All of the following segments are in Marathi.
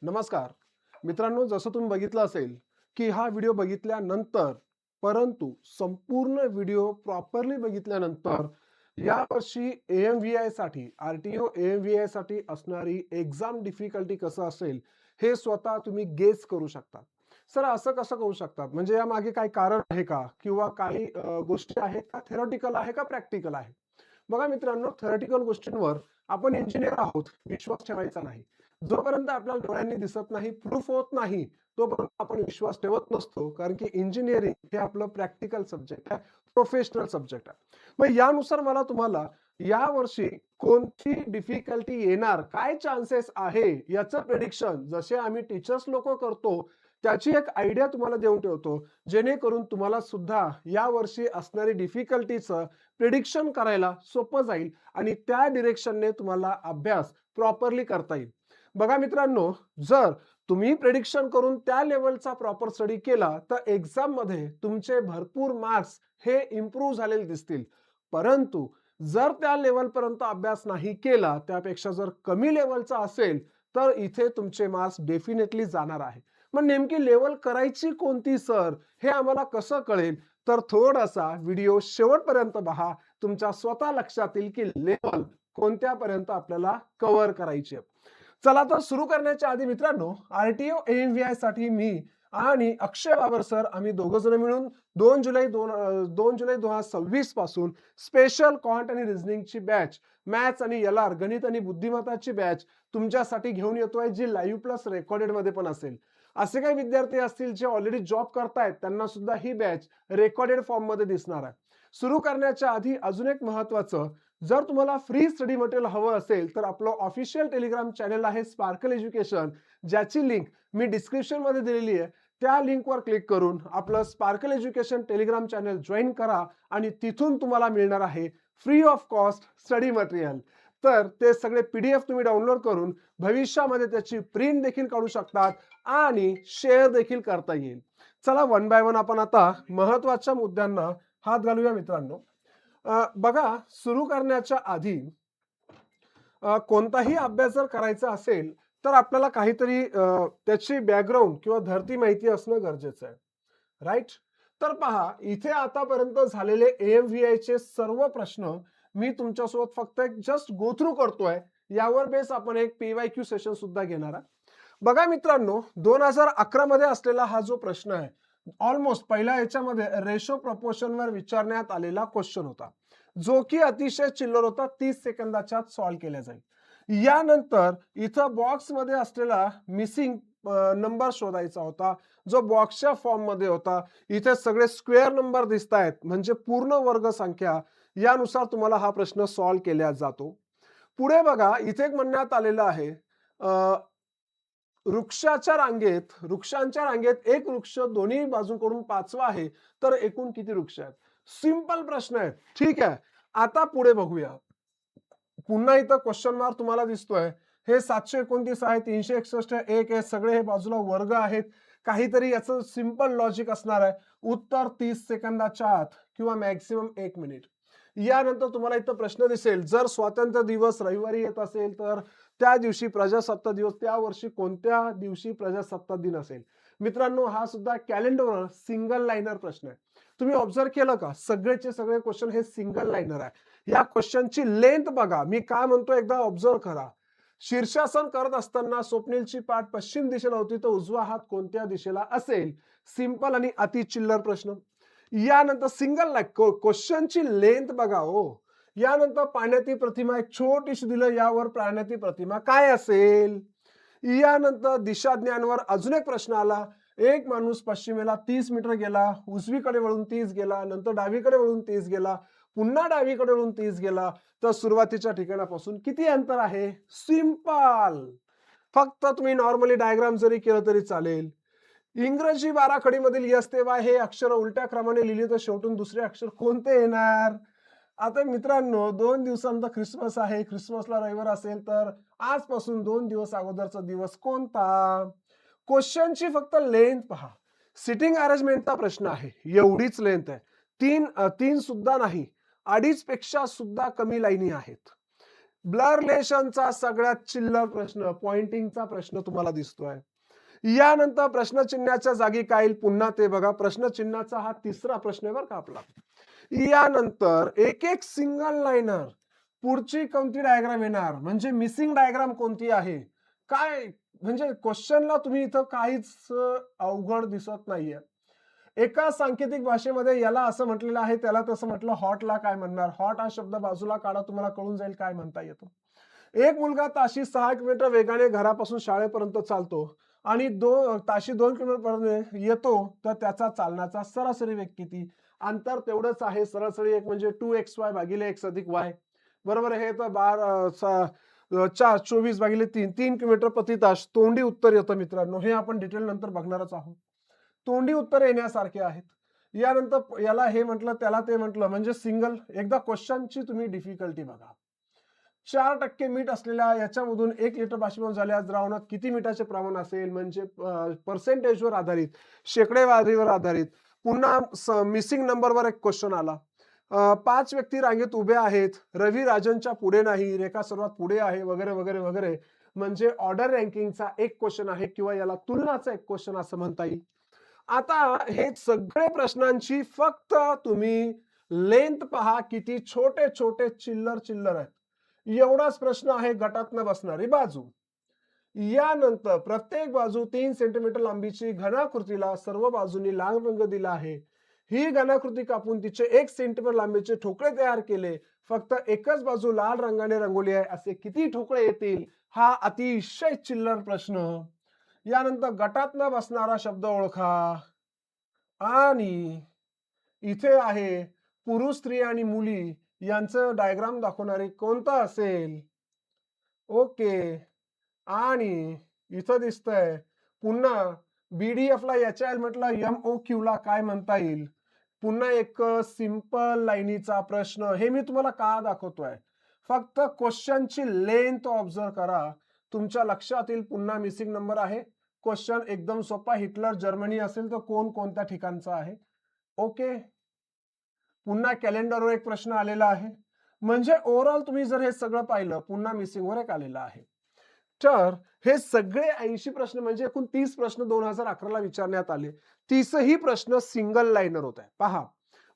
नमस्कार मित्रांनो, जसं तुम्ही बघितलं असेल की हा व्हिडिओ बघितल्यानंतर, परंतु संपूर्ण व्हिडिओ प्रॉपरली बघितल्यानंतर यावर्षी AMVI साठी RTO AMVI साठी असणारी एक्झाम डिफिकल्टी कसं असेल हे स्वतः तुम्ही गेस करू शकता. सर असं कसं करू शकतात? म्हणजे यामागे काही कारण आहे का? किंवा काही गोष्टी आहेत का, थेरॉटिकल आहे का प्रॅक्टिकल आहे? बघा मित्रांनो, थेरॉटिकल गोष्टींवर आपण इंजिनियर आहोत, विश्वास ठेवायचा नाही. जोपर्यंत आपल्याला डोळ्यांनी दिसत नाही, प्रूफ होत नाही, तोपर्यंत आपण विश्वास ठेवत नसतो. कारण की इंजिनिअरिंग हे आपलं प्रॅक्टिकल सब्जेक्ट आहे, प्रोफेशनल सब्जेक्ट आहे. मग यानुसार मला तुम्हाला यावर्षी कोणती डिफिकल्टी येणार, काय चान्सेस आहे याचं प्रेडिक्शन जसे आम्ही टीचर्स लोक करतो, त्याची एक आयडिया तुम्हाला देऊन ठेवतो, जेणेकरून तुम्हाला सुद्धा यावर्षी असणारी डिफिकल्टीचं प्रेडिक्शन करायला सोपं जाईल आणि त्या डिरेक्शनने तुम्हाला अभ्यास प्रॉपरली करता येईल. बघा मित्रांनो, जर तुम्ही प्रेडिक्शन करून त्या लेवलचा प्रॉपर स्टडी केला तर एक्झाम मध्ये तुमचे भरपूर मार्क्स हे इम्प्रूव्ह झालेले दिसतील. परंतु जर त्या लेवल पर्यंत अभ्यास नाही केला, त्यापेक्षा जर कमी लेवलचा असेल, तर इथे तुमचे मार्क्स डेफिनेटली जाणार आहे. मग नेमकी लेवल करायची कोणती सर, हे आम्हाला कसं कळेल? तर थोडासा व्हिडिओ शेवटपर्यंत पहा. तुमच्या स्वतः लक्षात येईल की लेवल कोणत्यापर्यंत आपल्याला कव्हर करायची आहे. चला तर सुरू करण्याच्या आधी मित्रांनो, RTO AMVI साठी मी आणि अक्षय बाबर सर आम्ही दोघं जण मिळून 2 जुलै 2026 पासून स्पेशल क्वांट आणि रिझनिंगची बॅच, मॅथ्स आणि LR गणित आणि बुद्धिमत्ताची बॅच तुमच्यासाठी घेऊन येतोय, जी लाईव्ह प्लस रेकॉर्डेड मध्ये पण असेल. असे काही विद्यार्थी असतील जे ऑलरेडी जॉब करतायत, त्यांना सुद्धा ही बॅच रेकॉर्डेड फॉर्म मध्ये दिसणार आहे. सुरू करण्याच्या आधी अजून एक महत्त्वाचं, जर तुम्हाला फ्री स्टडी मटेरियल हवं असेल तर आपलं ऑफिशियल टेलिग्राम चॅनल आहे स्पार्कल एज्युकेशन, ज्याची लिंक मी डिस्क्रिप्शन मध्ये दिलेली आहे. त्या लिंकवर क्लिक करून आपलं sparkle education Telegram channel join करा आणि तिथून तुम्हाला मिळणार आहे free of cost study material. तर ते सगळे PDF तुम्ही डाउनलोड करून भविष्यामध्ये त्याची प्रिंट देखील काढू शकतात आणि शेअर देखील करता येईल. चला वन बाय वन आपण आता महत्त्वाच्या मुद्द्यांना हात घालूया मित्रांनो. बघा, सुरू करण्याच्या आधी कोणताही अभ्यास जर करायचा असेल तर आपल्याला काहीतरी त्याची बॅकग्राऊंड किंवा धरती माहिती असणं गरजेचं आहे, राईट? तर पहा, इथे आतापर्यंत झालेले AMVI चे सर्व प्रश्न मी तुमच्यासोबत फक्त एक जस्ट गो थ्रू करतोय. यावर बेस आपण एक PYQ सेशन सुद्धा घेणार आहे. बघा मित्रांनो, 2011 मध्ये असलेला हा जो प्रश्न आहे, ऑलमोस्ट पहिल्या याच्यामध्ये रेशो प्रपोर्शनवर विचारण्यात आलेला क्वेश्चन होता, जो की अतिशय चिल्लर होता. 30 सेकंदाच्या आत सॉल्व्ह केला जाईल. यानंतर इथं बॉक्स मध्ये असलेला मिसिंग नंबर शोधायचा होता, जो बॉक्सच्या फॉर्म मध्ये होता. इथे सगळे स्क्वेअर नंबर दिसत आहेत, म्हणजे पूर्ण वर्ग संख्या. यानुसार तुम्हाला हा प्रश्न सॉल्व्ह केला जातो. पुढे बघा, इथे एक म्हणण्यात आलेलं आहे, वृक्षांच्या रांगेत एक वृक्ष दोन्ही बाजूकडून पाचवा आहे, तर एकूण किती वृक्ष आहेत? सिंपल प्रश्न आहे, ठीक आहे. आता पुढे बघूया. पुन्हा इथं क्वेश्चन मार्क तुम्हाला दिसतोय. हे 729 आहे, 361 एक आहे, सगळे हे बाजूला वर्ग आहेत. काहीतरी याचं सिंपल लॉजिक असणार आहे. उत्तर 30 सेकंदाच्या आत किंवा मॅक्सिमम 1 मिनिट. यानंतर तुम्हाला इथं प्रश्न दिसेल, जर स्वातंत्र्य दिवस रविवारी येत असेल तर त्या दिवशी प्रजासत्ताक दिवस, त्या वर्षी कोणत्या दिवशी प्रजासत्ताक दिन असेल? मित्रांनो, हा सुद्धा कॅलेंडरवर सिंगल लाईनर प्रश्न आहे. तुम्ही ऑब्झर्व केलं का, सगळेचे सगळे क्वेश्चन हे सिंगल लाईनर आहे. या क्वेश्चनची लेंथ बघा, मी काय म्हणतो एकदा ऑब्झर्व करा. शीर्षासन करत असताना स्वप्नीलची पाठ पश्चिम दिशेला होती, तर उजवा हात कोणत्या दिशेला असेल? सिंपल आणि अति चिल्लर प्रश्न. यानंतर सिंगल लाईन क्वेश्चनची लेंथ बघा हो. यानंतर पाण्याची प्रतिमा एक छोटीशी दिलं, यावर प्राण्याची प्रतिमा काय असेल? यानंतर दिशाज्ञानवर अजून एक प्रश्न आला. एक माणूस पश्चिमेला 30 मीटर गेला, उजवीकडे वळून 30 गेला, नंतर डावीकडे वळून 30 गेला, पुन्हा डावीकडे वळून 30 गेला, तर सुरुवातीच्या ठिकाणापासून किती अंतर आहे? सिंपल. फक्त तुम्ही नॉर्मली डायग्राम जरी केलं तरी चालेल. इंग्रजी बाराखडीमधील यस ते वाय हे अक्षर उलट्या क्रमाने लिहिली तर शेवटून दुसरे अक्षर कोणते येणार? आता मित्रांनो, 2 दिवसांचा ख्रिसमस आहे, ख्रिसमसला रविवार असेल तर आजपासून 2 दिवस अगोदरचा दिवस कोणता? क्वेश्चनची फक्त लेंथ पहा. सिटिंग अरेंजमेंटचा प्रश्न आहे, एवढीच लेंथ आहे. 3 सुद्धा नाही, 2.5 पेक्षा सुद्धा कमी लाईनी आहेत. ब्लर रिलेशनचा सगळ्यात चिल्लर प्रश्न, पॉइंटिंगचा प्रश्न तुम्हाला दिसतोय. यानंतर प्रश्नचिन्हाच्या जागी काय येईल पुन्हा ते बघा. प्रश्नचिन्हाचा हा तिसरा प्रश्न आहे बरं का आपला. यानंतर एक एक सिंगल लाईनर पुढची कोणती डायग्राम येणार, म्हणजे मिसिंग डायग्राम कोणती आहे काय, म्हणजे क्वेश्चनला तुम्ही इथं काहीच अवघड दिसत नाहीये. एका सांकेतिक भाषेमध्ये याला असं म्हटलेलं आहे, त्याला तसं म्हटलं. हॉटला काय म्हणणार, हॉट हा शब्द बाजूला काढा, तुम्हाला कळून जाईल काय म्हणता येतो. एक मुलगा ताशी 6 किलोमीटर वेगाने घरापासून शाळेपर्यंत चालतो आणि ताशी 2 किलोमीटर पर्यंत येतो, तर त्याचा चालण्याचा सरासरी वेग किती. अंतर तेवढंच आहे, सरासरी एक म्हणजे 2xy भागिले x अधिक y, बरोबर. हे तर 24/3 किलोमीटर प्रति तास तोंडी उत्तर येतं मित्रांनो. हे आपण डिटेल नंतर बघणारच आहोत. तोंडी उत्तर येण्यासारखे आहेत. यानंतर याला हे म्हटलं त्याला ते म्हटलं, म्हणजे सिंगल. एकदा क्वेश्चनची तुम्ही डिफिकल्टी बघा. 4% मीठ असलेल्या याच्यामधून 1 लिटर बाष्पीभवन झाल्यास द्रावणात किती मीठाचे प्रमाण असेल, म्हणजे पर्सेंटेजवर आधारित, शेकडेवारीवर आधारित. पुन्हा मिसिंग नंबरवर एक क्वेश्चन आला. 5 व्यक्ती रांगेत उभे आहेत, रवी राजनच्या पुढे नाही, रेखा सर्वात पुढे आहे, वगैरे वगैरे वगैरे. म्हणजे ऑर्डर रँकिंगचा एक क्वेश्चन आहे, किंवा याला तुलनाचा एक क्वेश्चन असं म्हणता येईल. आता हे सगळे प्रश्नांची फक्त तुम्ही लेंथ पहा, किती छोटे छोटे चिल्लर चिल्लर आहेत. एवढाच प्रश्न आहे गटातनं बसणारी बाजू. यानंतर प्रत्येक बाजू 3 सेंटीमीटर लांबीची घनाकृतीला सर्व बाजूंनी लाल रंग दिला आहे. ही घनाकृती कापून तिचे 1 सेंटीमीटर लांबीचे ठोकळे तयार केले. फक्त एकच बाजू लाल रंगाने रंगवली आहे, असे किती ठोकळे येतील. हा अतिशय चिल्लर प्रश्न. यानंतर गटातनं बसणारा शब्द ओळखा. आणि इथे आहे पुरुष, स्त्री आणि मुली यांचं डायग्राम दाखवणारे कोणतं असेल. ओके. आणि इथं दिसतंय पुन्हा BDF ला HL म्हटलं, MOQ ला काय म्हणता येईल. पुन्हा एक सिंपल लाईनीचा प्रश्न. हे मी तुम्हाला का दाखवतोय, फक्त क्वेश्चनची लेंथ ऑब्झर्व करा, तुमच्या लक्षात येईल. पुन्हा मिसिंग नंबर आहे. क्वेश्चन एकदम सोपा. हिटलर जर्मनी असेल तर कोण कोणत्या ठिकाणचा आहे. ओके. पुन्हा कॅलेंडरवर एक प्रश्न आलेला आहे. म्हणजे ओव्हरऑल तुम्ही जर हे सगळं पाहिलं, पुन्हा मिसिंगवर एक आलेला आहे. तर हे सगळे 80 प्रश्न, म्हणजे एकूण 30 प्रश्न 2011 ला विचारण्यात आले. 30ही प्रश्न सिंगल लाईनर होत आहे पहा.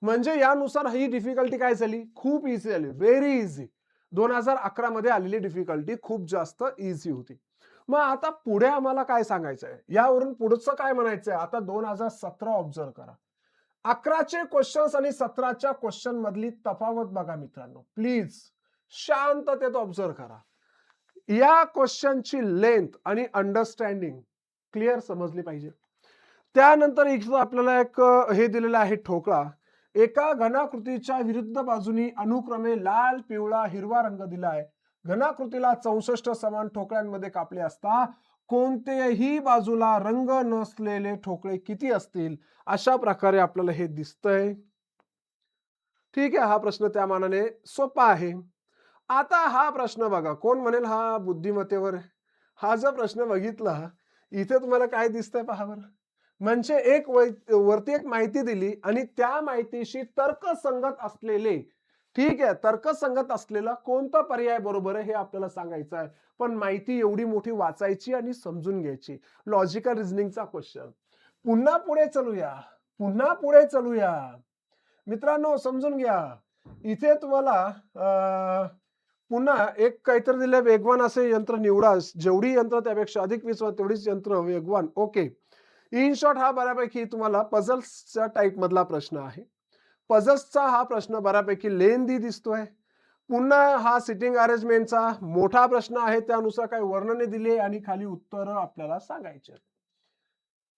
म्हणजे यानुसार ही डिफिकल्टी काय झाली, खूप इझी झाली, व्हेरी इझी. 2011 मध्ये आलेली डिफिकल्टी खूप जास्त इझी होती. मग आता पुढे आम्हाला काय सांगायचं आहे, यावरून पुढचं काय म्हणायचंय. आता 2017 ऑब्झर्व करा. 11चे क्वेश्चन्स आणि 17च्या क्वेश्चन मधली तफावत बघा मित्रांनो, प्लीज शांततेत ऑब्झर्व करा. या क्वेश्चनची लेंथ आणि अंडरस्टँडिंग क्लिअर समजली पाहिजे. त्यानंतर इथं आपल्याला एक हे दिलेलं आहे ठोकळा. एका घनाकृतीच्या विरुद्ध बाजूनी अनुक्रमे लाल, पिवळा, हिरवा रंग दिला आहे. घनाकृतीला 64 समान ठोकळ्यांमध्ये कापले असता कोणत्याही बाजूला रंग नसलेले ठोकळे किती असतील. अशा प्रकारे आपल्याला हे दिसतंय. ठीक आहे, हा प्रश्न त्या मानाने सोपा आहे. आता हा प्रश्न बघा, कोण म्हणेल हा बुद्धिमत्तेवर. हा जो प्रश्न बघितला, इथे तुम्हाला काय दिसतंय पहा बरं. म्हणजे वरती एक माहिती दिली आणि त्या माहितीशी तर्कसंगत असलेले, ठीक आहे, तर्कसंगत असलेला कोणता पर्याय बरोबर आहे हे आपल्याला सांगायचं आहे. पण माहिती एवढी मोठी वाचायची आणि समजून घ्यायची. लॉजिकल रिझनिंगचा क्वेश्चन. पुन्हा पुढे चलूया, पुन्हा पुढे चलूया मित्रांनो, समजून घ्या. इथे तुम्हाला पुन्हा एक काहीतरी दिलं, वेगवान असे यंत्र निवडा, जेवढी यंत्र त्यापेक्षा अधिक विसवा तेवढीच यंत्र वेगवान. ओके. इन शॉर्ट हा बऱ्यापैकी तुम्हाला पझल्सच्या टाईप मधला प्रश्न आहे. पझल्सचा हा प्रश्न बऱ्यापैकी लेंदी दिसतोय. पुन्हा हा सिटिंग अरेंजमेंटचा मोठा प्रश्न आहे, त्यानुसार काही वर्णने दिली आणि खाली उत्तर आपल्याला सांगायचे.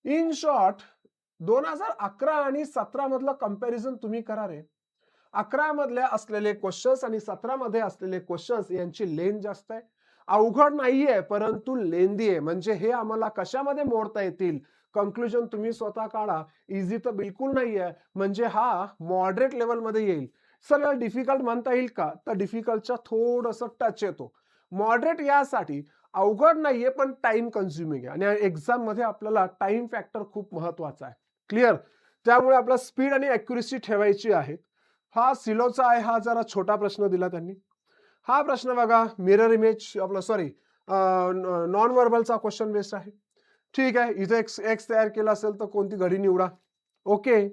इन शॉर्ट 2011 आणि 17 मधलं कंपॅरिझन तुम्ही करा रे. 11 मधल्या असलेले क्वेश्चन्स आणि 17 मध्ये असलेले क्वेश्चन्स यांची लेंथ जास्त आहे. अवघड नाहीये, परंतु लेंदी आहे. म्हणजे हे आम्हाला कशामध्ये मोडता येतील, कंक्लुजन तुम्ही स्वतः काढा. इझी तर बिलकुल नाहीये, म्हणजे हा मॉडरेट लेवल मध्ये येईल. सर डिफिकल्ट म्हणता येईल का, तर डिफिकल्टच्या थोडंसं टच येतो. मॉडरेट यासाठी अवघड नाहीये, पण टाइम कन्झ्युमिंग आहे आणि एक्झाम मध्ये आपल्याला टाइम फॅक्टर खूप महत्वाचा आहे. क्लिअर. त्यामुळे आपला स्पीड आणि अॅक्युरेसी ठेवायची आहे. हा सिलोचा आहे, हा जरा छोटा प्रश्न दिला त्यांनी. हा प्रश्न बघा, मिरर इमेज आपलं सॉरी नॉन व्हर्बलचा क्वेश्चन बेस्ड आहे. ठीक आहे, इथे एक्स तयार केला असेल तर कोणती घडी निवडा. ओके.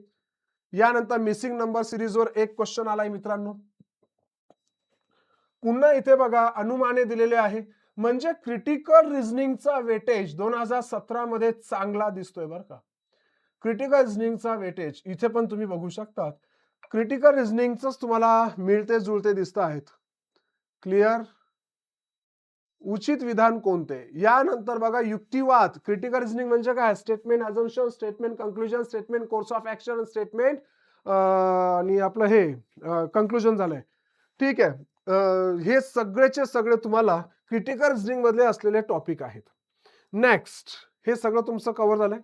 यानंतर मिसिंग नंबर सिरीजवर एक क्वेश्चन आलाय मित्रांनो. पुन्हा इथे बघा अनुमाने दिलेले आहे, म्हणजे क्रिटिकल रिझनिंगचा वेटेज 2017 मध्ये चांगला दिसतोय बरं का. क्रिटिकल रिझनिंगचा वेटेज इथे पण तुम्ही बघू शकता. क्रिटिकल रिझनिंगच तुम्हाला मिळते जुळते दिसत आहेत. क्लिअर. उचित विधान कोणते. यानंतर बघा युक्तिवाद. क्रिटिकल रिझनिंग म्हणजे काय, statement assumption, statement conclusion, statement course of action, statement आणि आपलं हे कंक्लुजन झालंय. ठीक आहे. हे सगळेचे सगळे तुम्हाला क्रिटिकल रिझनिंग मधले असलेले टॉपिक आहेत. नेक्स्ट, हे सगळं तुमचं कव्हर झालंय.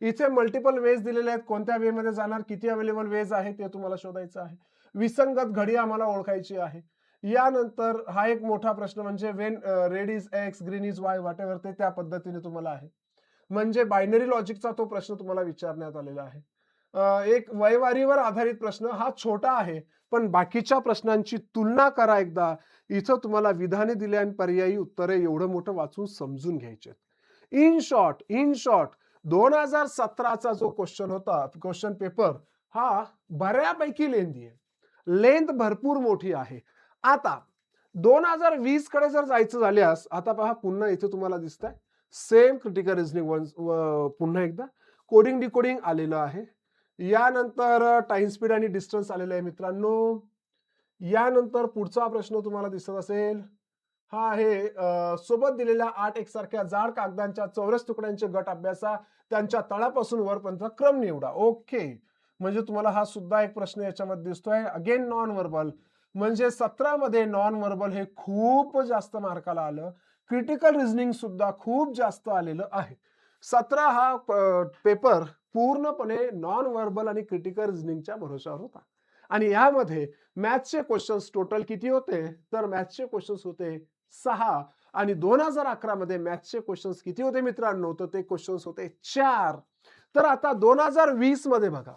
इथे मल्टिपल वेज दिलेले आहेत, कोणत्या वे मध्ये जाणार, किती अवेलेबल वेज आहे ते तुम्हाला शोधायचं आहे. विसंगत घडी आम्हाला ओळखायची आहे. यानंतर हा एक मोठा प्रश्न म्हणजे Wien red is x, green is why, what ever ते त्या पद्धतीने तुम्हाला आहे. म्हणजे बायनरी लॉजिकचा तो प्रश्न तुम्हाला विचारण्यात आलेला आहे. एक वयवारीवर आधारित प्रश्न, हा छोटा आहे पण बाकीच्या प्रश्नांची तुलना करा एकदा. इथं तुम्हाला विधाने दिली आणि पर्यायी उत्तरे एवढं मोठं वाचून समजून घ्यायचे. इन शॉर्ट 2017चा जो क्वेश्चन होता, क्वेश्चन पेपर, हा बऱ्यापैकी लेंदी आहे. लेंथ भरपूर मोठी आहे. आता 2020 कडे जर जायचं झाल्यास, आता पहा पुन्हा इथे तुम्हाला दिसतंय सेम क्रिटिकल रिझनिंग पुन्हा एकदा कोडिंग डिकोडिंग आलेलं आहे. यानंतर टाइम स्पीड आणि डिस्टन्स आलेलं आहे मित्रांनो. यानंतर पुढचा प्रश्न तुम्हाला दिसत असेल, हा आहे सोबत दिलेल्या 8 एकसारख्या जाड कागदांच्या चौरस तुकड्यांचे गट अभ्यासा, त्यांच्या तळापासून वरपर्यंत क्रम निवडा. ओके, म्हणजे तुम्हाला हा सुद्धा एक प्रश्न याच्यामध्ये दिसतोय. अगेन नॉन व्हर्बल, म्हणजे 17 मध्ये नॉन व्हर्बल हे खूप जास्त मार्काला आलं. क्रिटिकल रिझनिंग सुद्धा खूप जास्त आलेलं आहे. 17 हा पेपर पूर्णपणे नॉन व्हर्बल आणि क्रिटिकल रिझनिंगच्या भरोशावर होता. आणि यामध्ये मॅथ्सचे क्वेश्चन्स टोटल किती होते, तर मॅथ्सचे क्वेश्चन्स होते 6. आणि 2011 मध्ये मॅथ्सचे क्वेश्चन्स किती होते मित्रांनो, तर ते क्वेश्चन्स होते 4. तर आता 2020 मध्ये बघा,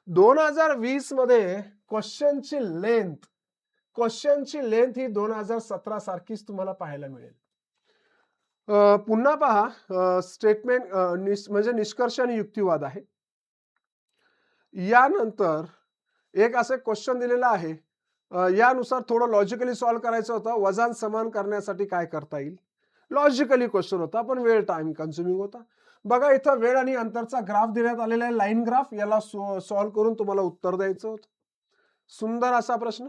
2020 मध्ये क्वेश्चनची लेंथ ही 2017 सारखीच तुम्हाला पाहायला मिळेल. पुन्हा पहा, स्टेटमेंट म्हणजे निष्कर्ष आणि युक्तिवाद आहे. यानंतर एक असं क्वेश्चन दिलेला आहे, यानुसार थोडं लॉजिकली सॉल्व्ह करायचं होतं. वजन समान करण्यासाठी काय करता येईल. लॉजिकली क्वेश्चन होता पण वेळ टाइम कन्झ्युमिंग होता. बघा इथं वेळ आणि अंतरचा ग्राफ देण्यात आलेला आहे, लाईन ग्राफ. याला सॉल्व्ह करून तुम्हाला उत्तर द्यायचं होतं. सुंदर असा प्रश्न.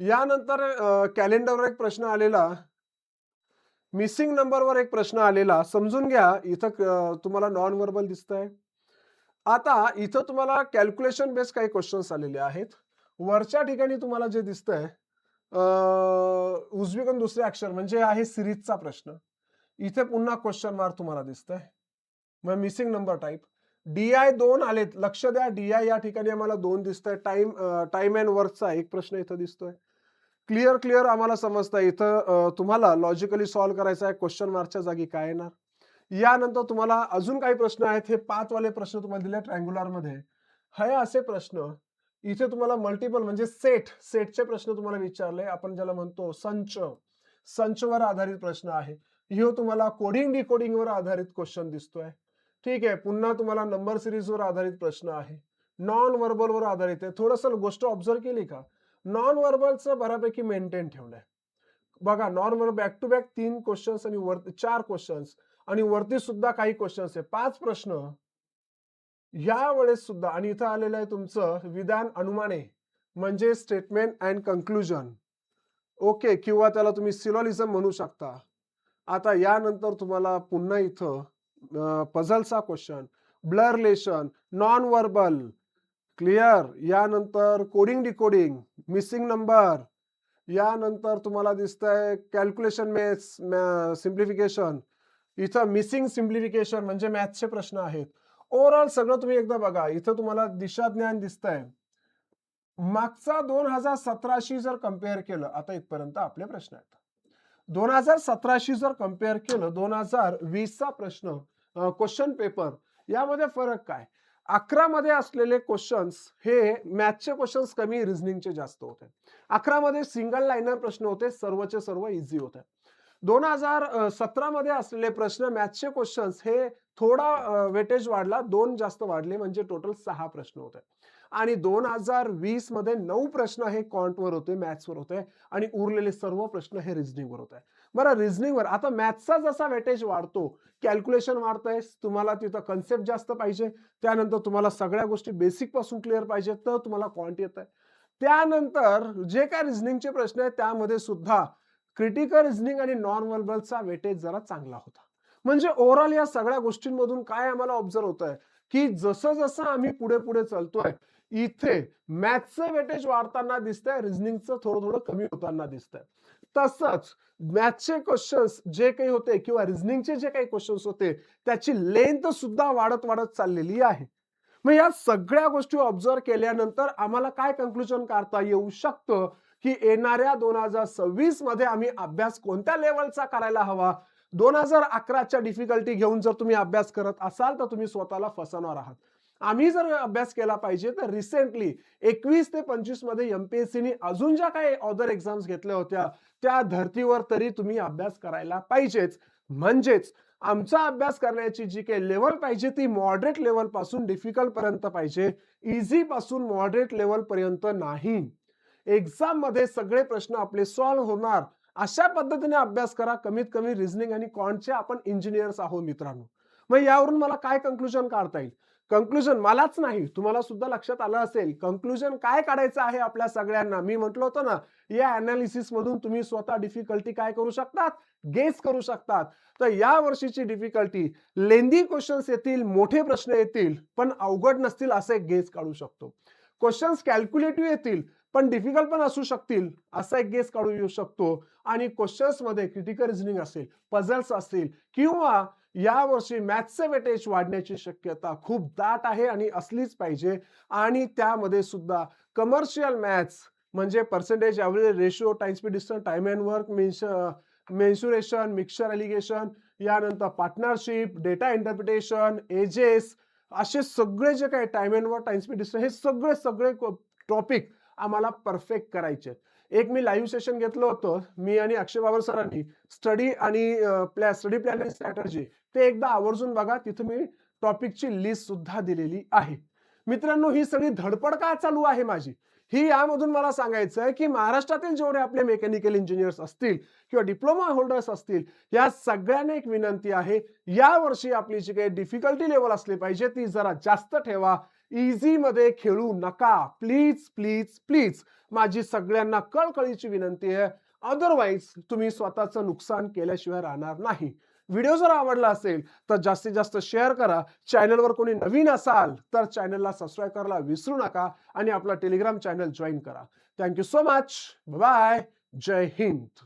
यानंतर कॅलेंडरवर एक प्रश्न आलेला, मिसिंग नंबरवर एक प्रश्न आलेला. समजून घ्या, इथं तुम्हाला नॉन व्हर्बल दिसतंय. आता इथं तुम्हाला कॅल्क्युलेशन बेस काही क्वेश्चन्स आलेले आहेत. वरच्या ठिकाणी तुम्हाला जे दिसतंय उजवीकडून दुसरे अक्षर म्हणजे आहे सिरीजचा प्रश्न. इथे पुन्हा क्वेश्चन मार्क तुम्हाला दिसतंय, मग मिसिंग नंबर टाईप. DI 2 आलेत, लक्ष द्या. DI या ठिकाणी आम्हाला 2 दिसतंय. टाइम अँड वर्कचा एक प्रश्न इथं दिसतोय. क्लिअर आम्हाला समजतं. इथं तुम्हाला लॉजिकली सॉल्व्ह करायचा आहे. क्वेश्चन मार्कच्या जागी काय येणार. यानंतर तुम्हाला अजून काही प्रश्न आहेत. हे 5 वाले प्रश्न तुम्हाला दिले ट्रायंग्युलर मध्ये. हे असे प्रश्न इथे तुम्हाला मल्टिपल म्हणजे सेटचे प्रश्न तुम्हाला विचारले. आपण ज्याला म्हणतो संचवर आधारित प्रश्न आहे. हे तुम्हाला कोडिंग डिकोडिंग वर आधारित क्वेश्चन दिसतोय. ठीक आहे. पुन्हा तुम्हाला नंबर सिरीजवर आधारित प्रश्न आहे. नॉन व्हर्बल वर आधारित आहे. थोडंसं गोष्ट ऑब्झर्व केली का, नॉन व्हर्बलचं बऱ्यापैकी मेंटेन ठेवलंय. बघा non verbal back to back 3 questions आणि वरती 4 क्वेश्चन्स आणि वरती सुद्धा काही क्वेश्चन्स आहे. 5 प्रश्न या वेळेस सुद्धा. आणि इथं आलेलं आहे तुमचं विधान अनुमाने म्हणजे स्टेटमेंट अँड कंक्लुजन. ओके, किंवा त्याला तुम्ही सिलॉलिझम म्हणू शकता. आता यानंतर तुम्हाला पुन्हा इथं पझलचा question, blood relation, non verbal. Clear. यानंतर कोडिंग डिकोडिंग, मिसिंग नंबर. यानंतर तुम्हाला दिसतंय कॅल्क्युलेशन मॅथ्स सिम्प्लिफिकेशन. इथं मिसिंग सिम्प्लिफिकेशन म्हणजे मॅथ्सचे प्रश्न आहेत. ओव्हरऑल सगळं तुम्ही एकदा बघा. इथं तुम्हाला दिशा ज्ञान दिसतंय. मागचा 2017शी जर कम्पेअर केलं, आता इथपर्यंत आपले प्रश्न आहेत. 2017शी जर कम्पेअर केलं 2020चा प्रश्न क्वेश्चन पेपर, यामध्ये फरक काय. 11 मध्ये असलेले क्वेश्चन्स हे मॅथ्सचे क्वेश्चन्स कमी, रिझनिंगचे जास्त होते. 11 मध्ये सिंगल लाईनर प्रश्न होते, सर्वचे सर्व इझी होते. 2017 मध्ये असलेले प्रश्न मॅथ्सचे क्वेश्चन्स हे थोडा वेटेज वाढला, 2 जास्त वाढले, म्हणजे टोटल 6 प्रश्न होते. आणि 2020 मध्ये 9 प्रश्न हे क्वांटवर होते, मॅथ्सवर होते आणि उरलेले सर्व प्रश्न हे रिझनिंगवर होते. बरं, रिझनिंगवर आता मॅथ्सचा जसा वेटेज वाढतो, कॅल्क्युलेशन वाढतंय, तुम्हाला तिथं कन्सेप्ट जास्त पाहिजे, त्यानंतर तुम्हाला सगळ्या गोष्टी बेसिक पासून क्लिअर पाहिजे, तर तुम्हाला क्वांट येतंय. त्यानंतर जे काही रिझनिंगचे प्रश्न आहेत त्यामध्ये सुद्धा क्रिटिकल रिझनिंग आणि नॉन व्हर्बलचा वेटेज जरा चांगला होता. म्हणजे ओव्हरऑल या सगळ्या गोष्टींमधून काय आम्हाला ऑब्झर्व होतंय, की जसं जसं आम्ही पुढे पुढे चालतोय, इथे मॅथ्सचं वेटेज वाढताना दिसतंय, रिझनिंगचं थोडं थोडं कमी होताना दिसतंय. तसंच मॅथ्सचे क्वेश्चन्स जे काही होते किंवा रिझनिंगचे जे काही क्वेश्चन्स होते, त्याची लेंथ सुद्धा वाढत वाढत चाललेली आहे. मग या सगळ्या गोष्टी ऑब्झर्व केल्यानंतर आम्हाला काय कन्क्लुजन काढता येऊ शकतं, की येणाऱ्या 2026 मध्ये आम्ही अभ्यास कोणत्या लेवलचा करायला हवा. 2011च्या डिफिकल्टी घेऊन जर तुम्ही अभ्यास करत असाल तर तुम्ही स्वतःला फसवणार आहात. आम्ही जर अभ्यास केला पाहिजे तर रिसेंटली 21 ते 25 मध्ये एमपीएससीने अजून ज्या काही अदर एक्झाम्स घेतल्या होत्या त्या धर्तीवर तरी तुम्ही अभ्यास करायला पाहिजेच. म्हणजेच आमचा अभ्यास करण्याची जी काही लेवल पाहिजे ती मॉडरेट लेवल पासून डिफिकल्ट पर्यंत पाहिजे, इझी पासून मॉडरेट लेवल पर्यंत नाही. एक्झाम मध्ये सगळे प्रश्न आपले सॉल्व्ह होणार अशा पद्धतीने अभ्यास करा. कमीत कमी रिझनिंग आणि क्वांटचे आपण इंजिनियर्स आहोत मित्रांनो. मग यावरून मला काय कन्क्लुजन काढता येईल? कन्क्लुजन मलाच नाही, तुम्हाला सुद्धा लक्षात आलं असेल कन्क्लुजन काय काढायचं आहे आपल्या सगळ्यांना. मी म्हटलं होतं ना, या अनालिसिस मधून तुम्ही स्वतः डिफिकल्टी काय करू शकतात, गेस करू शकतात. तर या वर्षीची डिफिकल्टी लेंदी क्वेश्चन्स येतील, मोठे प्रश्न येतील, पण अवघड नसतील असे गेस काढू शकतो. क्वेश्चन्स कॅल्क्युलेटिव्ह येतील पण डिफिकल्ट पण असू शकतील असा एक गेस काढू येऊ शकतो. आणि क्वेश्चन्स मध्ये क्रिटिकल रिझनिंग असेल, पझल्स असतील किंवा या वर्षी मॅथ्सचं वेटेज वाढण्याची शक्यता खूप दाट आहे आणि असलीच पाहिजे. आणि त्यामध्ये सुद्धा कमर्शियल मॅथ्स म्हणजे percentage, average ratio, time speed distance, time and work, mensuration, mixture allegation, यानंतर पार्टनरशिप, डेटा इंटरप्रिटेशन, एजेस, असे सगळे जे काही time and work, time speed distance, हे सगळे सगळे टॉपिक आम्हाला परफेक्ट करायचे. एक मी लाईव्ह सेशन घेतलं होतं, मी आणि अक्षय बाबर सरांनी, स्टडी आणि स्टडी प्लॅनिंग स्ट्रॅटर्जी, ते एकदा आवर्जून बघा, तिथे मी टॉपिकची लिस्ट सुद्धा दिलेली आहे. मित्रांनो, ही सगळी धडपड का चालू आहे माझी, ही यामधून मला सांगायचं आहे की महाराष्ट्रातील जेवढे आपले मेकॅनिकल इंजिनियर्स असतील किंवा डिप्लोमा होल्डर्स असतील, या सगळ्यांना एक विनंती आहे, या वर्षी आपली जी काही डिफिकल्टी लेवल असली पाहिजे ती जरा जास्त ठेवा. इझी मध्ये खेळू नका, प्लीज प्लीज प्लीज. माझी सगळ्यांना कळकळीची विनंती आहे. अदरवाईज तुम्ही स्वतःचं नुकसान केल्याशिवाय राहणार नाही. व्हिडिओ जर आवडला असेल तर जास्तीत जास्त शेअर करा. चॅनलवर कोणी नवीन असाल तर चॅनलला सबस्क्राईब करायला विसरू नका आणि आपला टेलिग्राम चॅनल जॉईन करा. Thank you so much. बाय. जय हिंद.